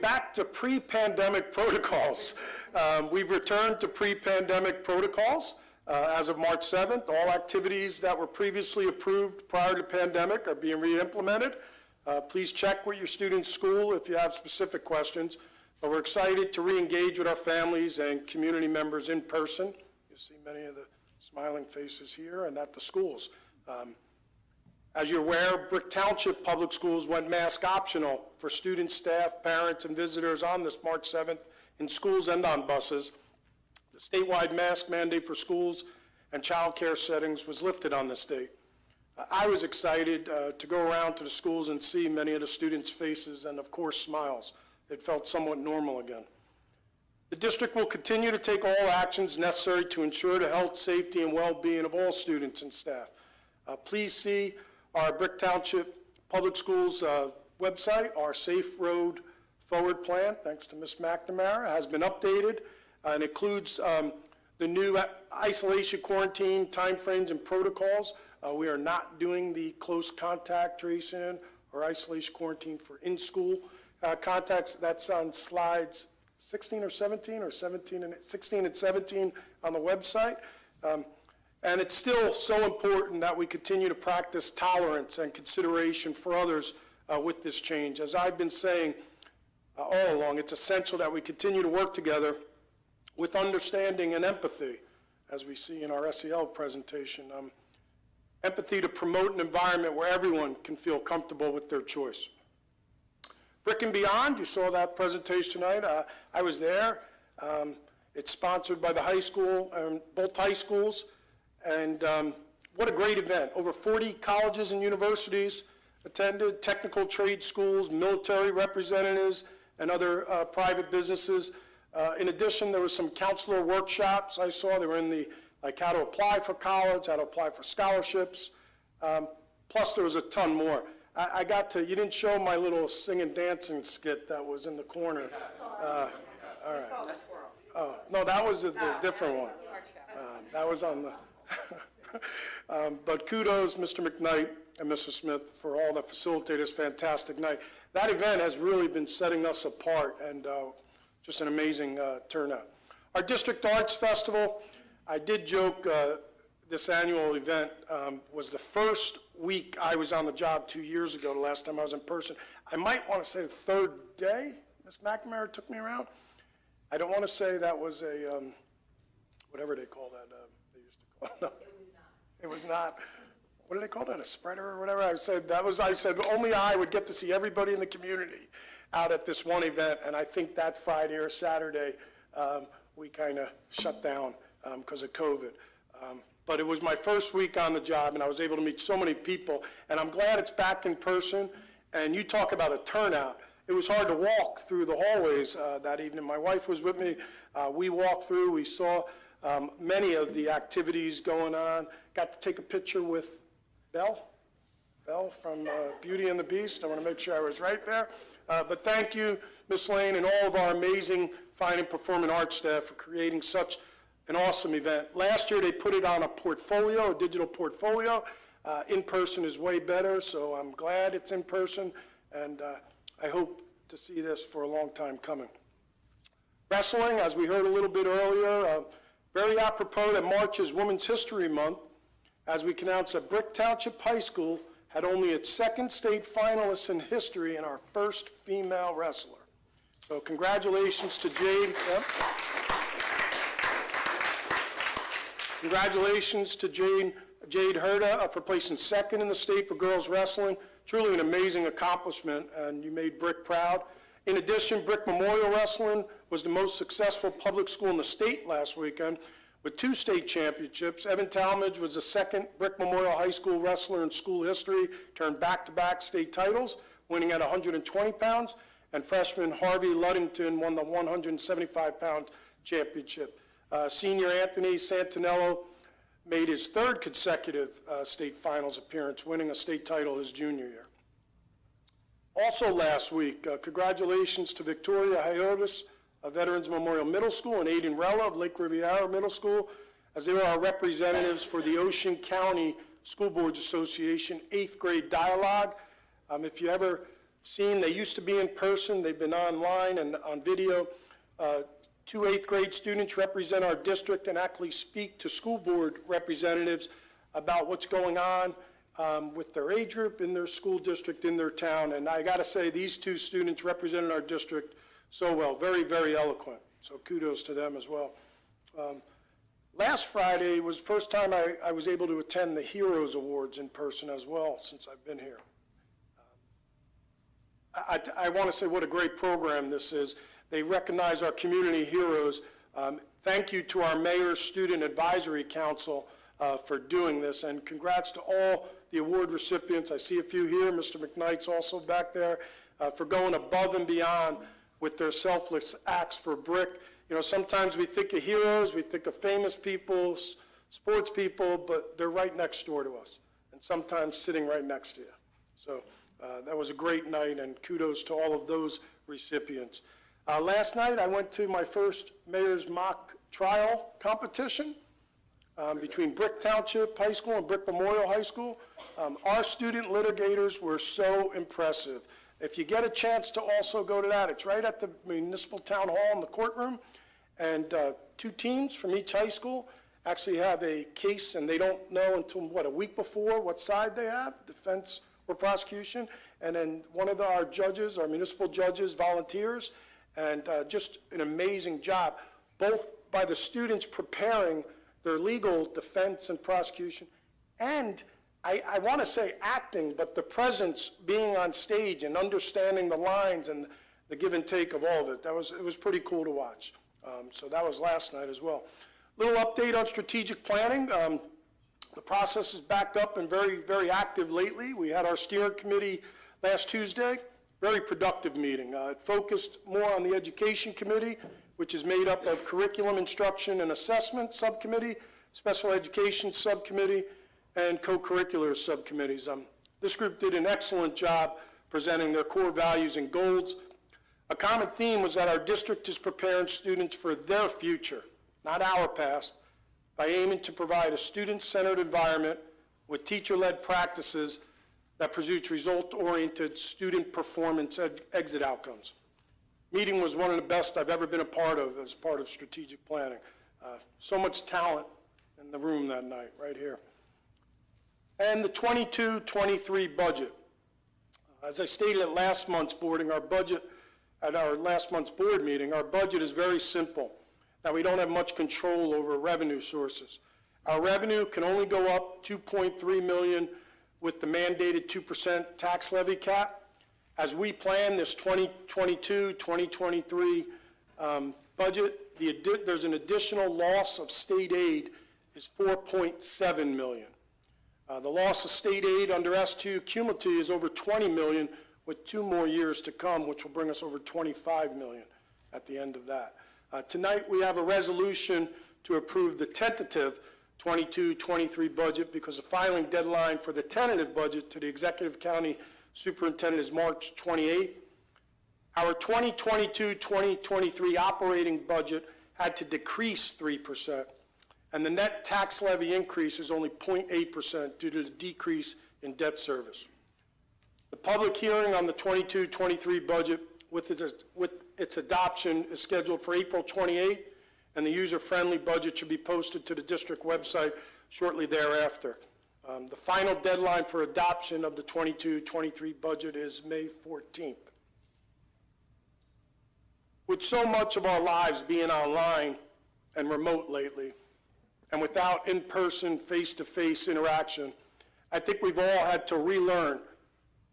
back to pre-pandemic protocols. We've returned to pre-pandemic protocols as of March 7th. All activities that were previously approved prior to the pandemic are being re-implemented. Please check with your student's school if you have specific questions. But we're excited to re-engage with our families and community members in person. You see many of the smiling faces here and at the schools. As you're aware, Brick Township Public Schools went mask optional for students, staff, parents, and visitors on this March 7th in schools and on buses. The statewide mask mandate for schools and child care settings was lifted on this date. I was excited to go around to the schools and see many of the students' faces and, of course, smiles. It felt somewhat normal again. The district will continue to take all actions necessary to ensure the health, safety, and well-being of all students and staff. Please see our Brick Township Public Schools website. Our Safe Road Forward Plan, thanks to Ms. McNamara, has been updated and includes the new isolation, quarantine, timeframes, and protocols. We are not doing the close contact tracing or isolation quarantine for in-school contacts. That's on slides 16 or 17, or 16 and 17 on the website. And it's still so important that we continue to practice tolerance and consideration for others with this change. As I've been saying all along, it's essential that we continue to work together with understanding and empathy, as we see in our SEL presentation. Empathy to promote an environment where everyone can feel comfortable with their choice. Brick and Beyond, you saw that presentation tonight. I was there. It's sponsored by the high school, both high schools. And what a great event. Over 40 colleges and universities attended, technical trade schools, military representatives, and other private businesses. In addition, there was some counselor workshops I saw. They were in the, like how to apply for college, how to apply for scholarships. Plus there was a ton more. I got to, you didn't show my little sing and dancing skit that was in the corner. All right. Oh, no, that was the different one. That was on the, but kudos, Mr. McKnight and Mr. Smith, for all that facilitated this fantastic night. That event has really been setting us apart, and just an amazing turnout. Our District Arts Festival, I did joke this annual event was the first week I was on the job 2 years ago, the last time I was in person. I might want to say the third day Ms. McNamara took me around. I don't want to say that was a, whatever they call that, they used to call it. No, it was not. What do they call that, a spreader or whatever? I said only I would get to see everybody in the community out at this one event, and I think that Friday or Saturday we kind of shut down because of COVID. But it was my first week on the job, and I was able to meet so many people, and I'm glad it's back in person. And you talk about a turnout. It was hard to walk through the hallways that evening. My wife was with me. We walked through. We saw many of the activities going on. Got to take a picture with Belle from Beauty and the Beast. I want to make sure I was right there. But thank you, Ms. Lane, and all of our amazing fine and performing arts staff for creating such an awesome event. Last year, they put it on a portfolio, a digital portfolio. In person is way better, so I'm glad it's in person, and I hope to see this for a long time coming. Wrestling, as we heard a little bit earlier, very apropos that March is Women's History Month, as we can announce that Brick Township High School had only its second state finalist in history and our first female wrestler. So congratulations to Jade. Yep. Congratulations to Jade Herda for placing second in the state for girls wrestling. Truly an amazing accomplishment, and you made Brick proud. In addition, Brick Memorial Wrestling was the most successful public school in the state last weekend with 2 state championships. Evan Talmadge was the second Brick Memorial High School wrestler in school history, turned back-to-back state titles, winning at 120 pounds, and freshman Harvey Luddington won the 175-pound championship. Senior Anthony Santinello made his 3rd consecutive state finals appearance, winning a state title his junior year. Also last week, congratulations to Victoria Hiotis of Veterans Memorial Middle School and Aiden Rella of Lake Riviera Middle School, as they were our representatives for the Ocean County School Boards Association 8th grade dialogue. If you ever seen, they used to be in person, they've been online and on video. 2 8th grade students represent our district and actually speak to school board representatives about what's going on with their age group in their school district, in their town. And I got to say, these 2 students represented our district so well, very, very eloquent. So kudos to them as well. Last Friday was the first time I was able to attend the Heroes Awards in person as well since I've been here. I want to say what a great program this is. They recognize our community heroes. Thank you to our Mayor's Student Advisory Council for doing this, and congrats to all the award recipients. I see a few here. Mr. McKnight's also back there for going above and beyond with their selfless acts for BRIC. You know, sometimes we think of heroes, we think of famous people, sports people, but they're right next door to us, and sometimes sitting right next to you. So that was a great night, and kudos to all of those recipients. Last night, I went to my first Mayor's Mock Trial competition between Brick Township High School and Brick Memorial High School. Our student litigators were so impressive. If you get a chance to also go to that, it's right at the Municipal Town Hall in the courtroom, and 2 teams from each high school actually have a case, and they don't know until, what, a week before what side they have, defense or prosecution, and then one of our judges, our municipal judges, volunteers, and just an amazing job, both by the students preparing their legal defense and prosecution, and I want to say acting, but the presence, being on stage and understanding the lines and the give and take of all of it. It was pretty cool to watch. So that was last night as well. Little update on strategic planning. The process is backed up and very, very active lately. We had our steering committee last Tuesday, very productive meeting. It focused more on the education committee, which is made up of curriculum instruction and assessment subcommittee, special education subcommittee, and co-curricular subcommittees. This group did an excellent job presenting their core values and goals. A common theme was that our district is preparing students for their future, not our past, by aiming to provide a student-centered environment with teacher-led practices that produce result-oriented student performance exit outcomes. Meeting was one of the best I've ever been a part of as part of strategic planning. So much talent in the room that night, right here. And the 22-23 budget. As I stated at last month's board meeting, our budget is very simple, that we don't have much control over revenue sources. Our revenue can only go up $2.3 million with the mandated 2% tax levy cap. As we plan this 2022-2023 budget, there's an additional loss of state aid is $4.7 million. The loss of state aid under S2 cumulative is over $20 million with 2 more years to come, which will bring us over $25 million at the end of that. Tonight we have a resolution to approve the tentative 22-23 budget because the filing deadline for the tentative budget to the Executive County Superintendent is March 28th. Our 2022-2023 operating budget had to decrease 3%, and the net tax levy increase is only 0.8% due to the decrease in debt service. The public hearing on the 22-23 budget with its adoption is scheduled for April 28th, and the user-friendly budget should be posted to the district website shortly thereafter. The final deadline for adoption of the 22-23 budget is May 14th. With so much of our lives being online and remote lately, and without in-person, face-to-face interaction, I think we've all had to relearn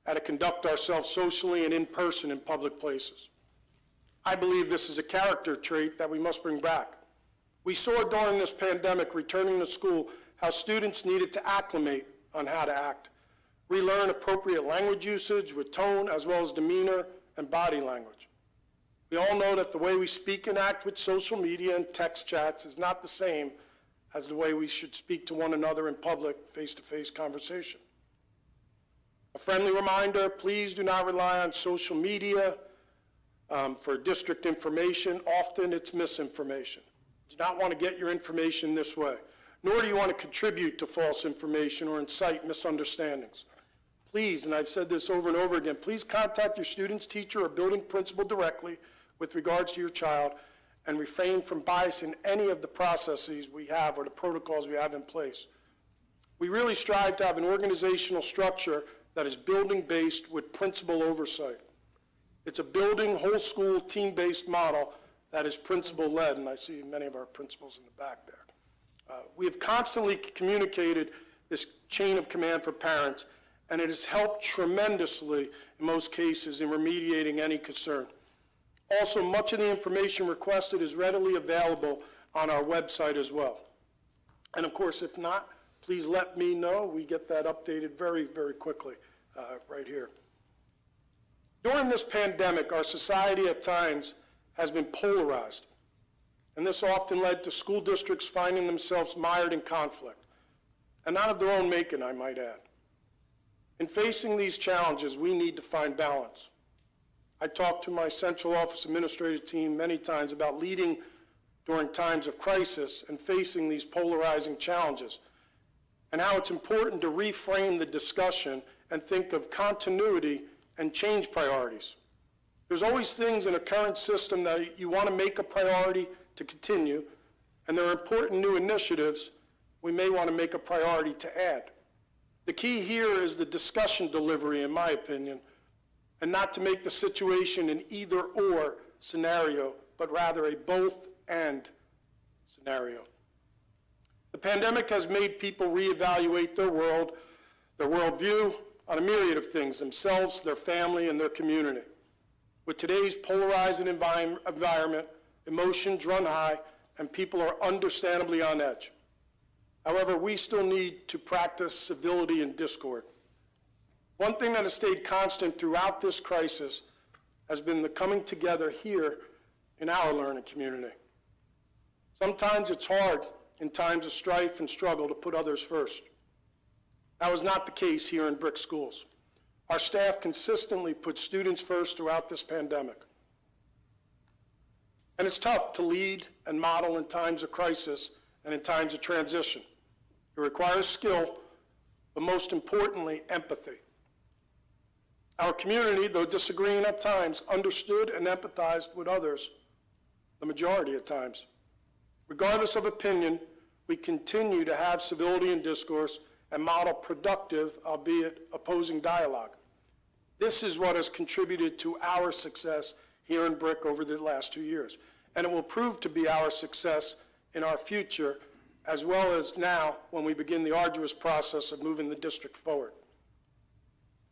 how to conduct ourselves socially and in person in public places. I believe this is a character trait that we must bring back. We saw during this pandemic, returning to school, how students needed to acclimate on how to act, relearn appropriate language usage with tone as well as demeanor and body language. We all know that the way we speak and act with social media and text chats is not the same as the way we should speak to one another in public, face-to-face conversation. A friendly reminder, please do not rely on social media for district information. Often it's misinformation. You do not want to get your information this way, nor do you want to contribute to false information or incite misunderstandings. please, and I've said this over and over again, please contact your student's teacher or building principal directly with regards to your child and refrain from biasing any of the processes we have or the protocols we have in place. We really strive to have an organizational structure that is building-based with principal oversight. It's a building, whole school, team-based model that is principal-led, and I see many of our principals in the back there. We have constantly communicated this chain of command for parents, and it has helped tremendously in most cases in remediating any concern. Also, much of the information requested is readily available on our website as well. And of course, if not, please let me know. We get that updated very, very quickly right here. During this pandemic, our society at times has been polarized, and this often led to school districts finding themselves mired in conflict, and not of their own making, I might add. In facing these challenges, we need to find balance. I talked to my central office administrative team many times about leading during times of crisis and facing these polarizing challenges, and how it's important to reframe the discussion and think of continuity and change priorities. There's always things in a current system that you want to make a priority to continue, and there are important new initiatives we may want to make a priority to add. The key here is the discussion delivery, in my opinion, and not to make the situation an either-or scenario, but rather a both-and scenario. The pandemic has made people reevaluate their world, their worldview on a myriad of things, themselves, their family, and their community. With today's polarizing environment, emotions run high, and people are understandably on edge. However, we still need to practice civility and discord. One thing that has stayed constant throughout this crisis has been the coming together here in our learning community. Sometimes it's hard in times of strife and struggle to put others first. That was not the case here in Brick Schools. Our staff consistently put students first throughout this pandemic. And it's tough to lead and model in times of crisis and in times of transition. It requires skill, but most importantly, empathy. Our community, though disagreeing at times, understood and empathized with others the majority of times. Regardless of opinion, we continue to have civility and discourse and model productive, albeit opposing dialogue. This is what has contributed to our success here in Brick over the last 2 years, and it will prove to be our success in our future, as well as now when we begin the arduous process of moving the district forward.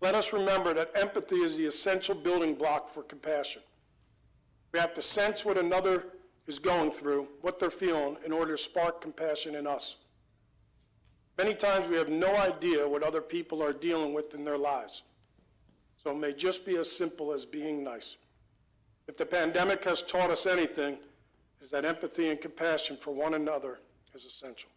Let us remember that empathy is the essential building block for compassion. We have to sense what another is going through, what they're feeling, in order to spark compassion in us. Many times we have no idea what other people are dealing with in their lives. So it may just be as simple as being nice. If the pandemic has taught us anything, is that empathy and compassion for one another is essential.